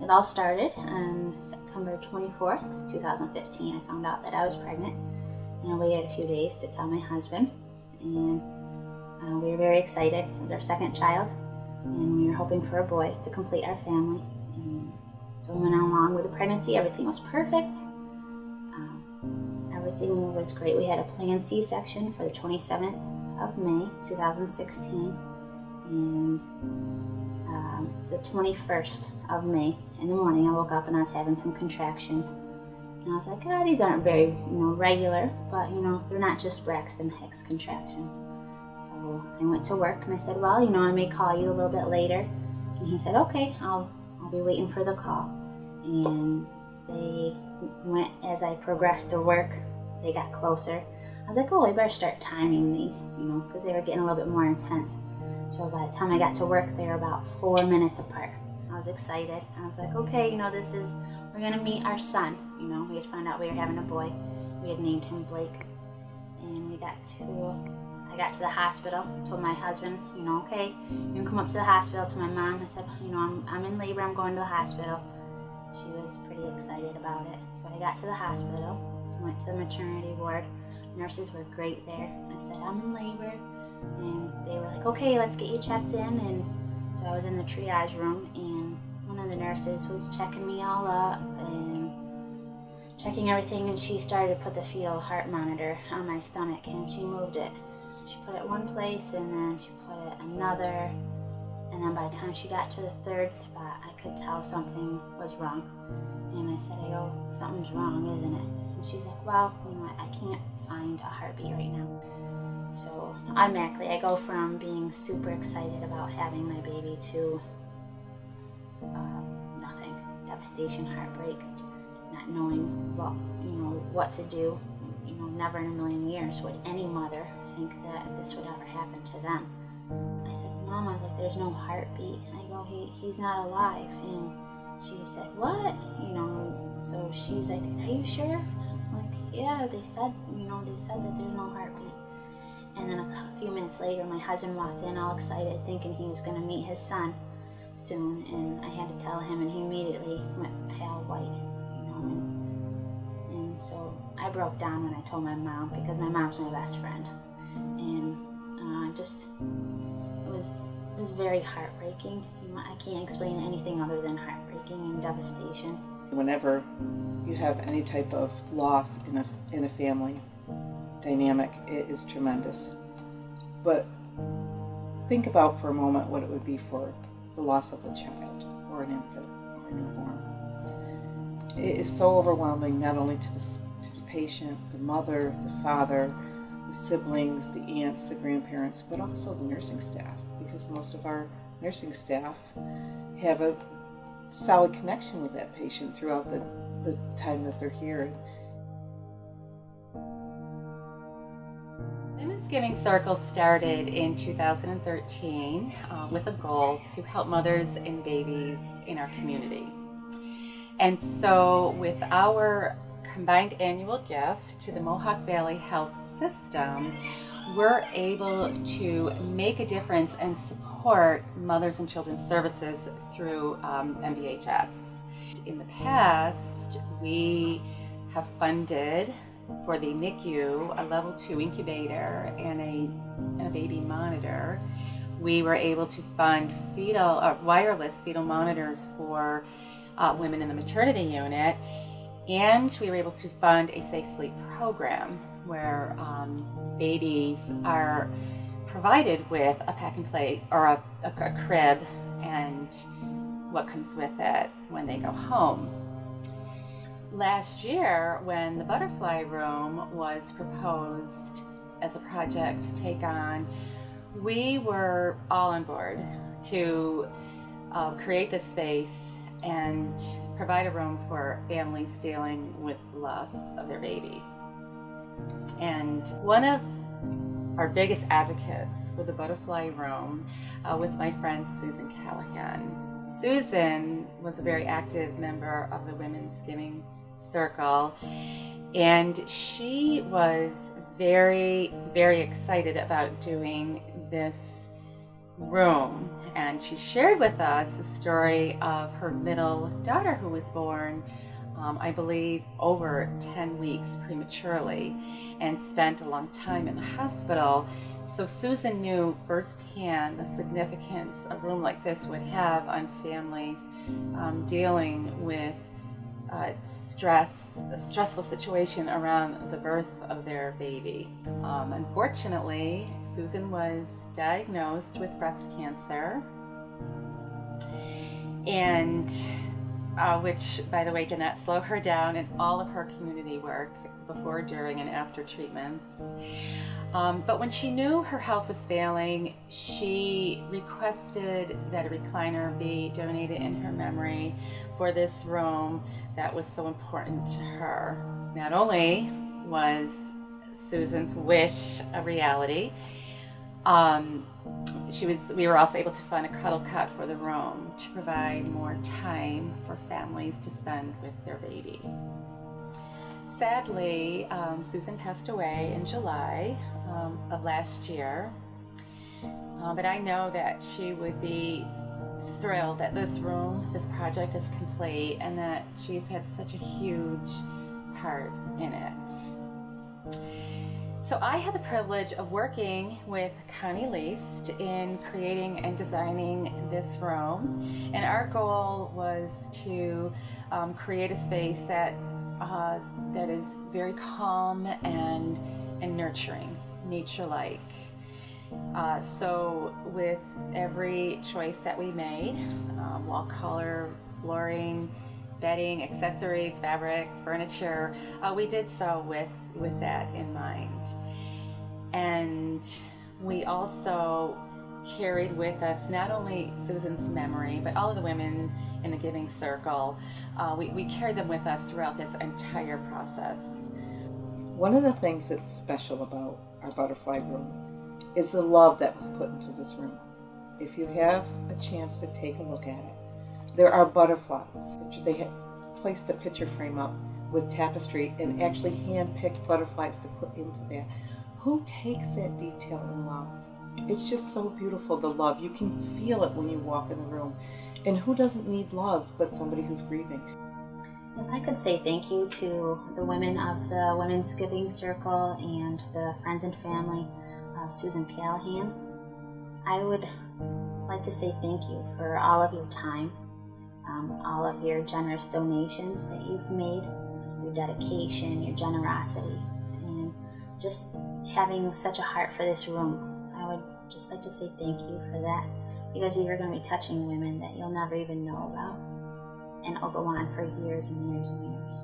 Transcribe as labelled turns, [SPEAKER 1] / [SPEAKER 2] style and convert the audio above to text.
[SPEAKER 1] It all started on September 24th, 2015. I found out that I was pregnant, and I waited a few days to tell my husband, and we were very excited. It was our second child, and we were hoping for a boy to complete our family. And so we went along with the pregnancy. Everything was perfect. Everything was great. We had a planned C-section for the 27th of May, 2016, and the 21st of May in the morning I woke up and I was having some contractions. And I was like, oh, these aren't very, regular, but, they're not just Braxton Hicks contractions. So I went to work and I said, well, I may call you a little bit later. And he said, okay, I'll be waiting for the call. And they went, as I progressed to work, they got closer. I was like, oh, I better start timing these, because they were getting a little bit more intense. So by the time I got to work, they were about 4 minutes apart. I was excited. I was like, okay, we're gonna meet our son. We had found out we were having a boy. We had named him Blake. And I got to the hospital, told my husband, okay, you can come up to the hospital. To my mom, I said, I'm in labor, I'm going to the hospital. She was pretty excited about it. So I got to the hospital, went to the maternity ward. Nurses were great there. I said, I'm in labor. And they were like, okay, let's get you checked in. And so I was in the triage room, and one of the nurses was checking me all up and checking everything, and she started to put the fetal heart monitor on my stomach, and she moved it. She put it one place, and then she put it another, and then by the time she got to the third spot, I could tell something was wrong. And I said, something's wrong, isn't it? And she's like, well, I can't find a heartbeat right now. So automatically I go from being super excited about having my baby to nothing, devastation, heartbreak, not knowing what to do. Never in a million years would any mother think that this would ever happen to them. I said, Mom, I was like, there's no heartbeat. And I go, he's not alive. And she said, what? So she's like, are you sure? I'm like, yeah, they said that there's no heartbeat. And then a few minutes later, my husband walked in all excited, thinking he was going to meet his son soon. And I had to tell him, and he immediately went pale white, And so I broke down when I told my mom, because my mom's my best friend. And it was very heartbreaking. I can't explain anything other than heartbreaking and devastation.
[SPEAKER 2] Whenever you have any type of loss in a family dynamic, it is tremendous. But think about for a moment what it would be for the loss of a child or an infant or a newborn. It is so overwhelming, not only to the patient, the mother, the father, the siblings, the aunts, the grandparents, but also the nursing staff, because most of our nursing staff have a solid connection with that patient throughout the time that they're here.
[SPEAKER 3] Women's Giving Circle started in 2013 with a goal to help mothers and babies in our community. And so with our combined annual gift to the Mohawk Valley Health System, we're able to make a difference and support mothers and children's services through MVHS. In the past, we have funded for the NICU a level 2 incubator and a baby monitor. We were able to fund wireless fetal monitors for women in the maternity unit, and we were able to fund a safe sleep program where babies are provided with a pack and play or a crib and what comes with it when they go home. Last year, when the butterfly room was proposed as a project to take on, we were all on board to create this space and provide a room for families dealing with the loss of their baby. And one of our biggest advocates for the butterfly room was my friend Susan Callahan. Susan was a very active member of the Women's Giving Circle, and she was very, very excited about doing this room, and she shared with us the story of her middle daughter who was born, I believe, over 10 weeks prematurely and spent a long time in the hospital. So Susan knew firsthand the significance a room like this would have on families dealing with a stressful situation around the birth of their baby. Unfortunately, Susan was diagnosed with breast cancer, and which, by the way, did not slow her down in all of her community work before, during, and after treatments. But when she knew her health was failing, she requested that a recliner be donated in her memory for this room that was so important to her. Not only was Susan's wish a reality, we were also able to find a cuddle cot for the room to provide more time for families to spend with their baby. Sadly, Susan passed away in July of last year, but I know that she would be thrilled that this project is complete, and that she's had such a huge part in it. So I had the privilege of working with Connie Least in creating and designing this room, and our goal was to create a space that is very calm and nurturing, nature-like. So with every choice that we made, wall color, flooring, bedding, accessories, fabrics, furniture, we did so with that in mind. And we also carried with us not only Susan's memory, but all of the women in the Giving Circle. We carried them with us throughout this entire process.
[SPEAKER 2] One of the things that's special about our butterfly room is the love that was put into this room. If you have a chance to take a look at it, there are butterflies. They had placed a picture frame up with tapestry and actually hand-picked butterflies to put into that. Who takes that detail and love? It's just so beautiful, the love. You can feel it when you walk in the room. And who doesn't need love but somebody who's grieving?
[SPEAKER 1] If I could say thank you to the women of the Women's Giving Circle and the friends and family of Susan Callahan, I would like to say thank you for all of your time, all of your generous donations that you've made, your dedication, your generosity, and just having such a heart for this room. I would just like to say thank you for that, because you're going to be touching women that you'll never even know about, and it'll go on for years and years and years.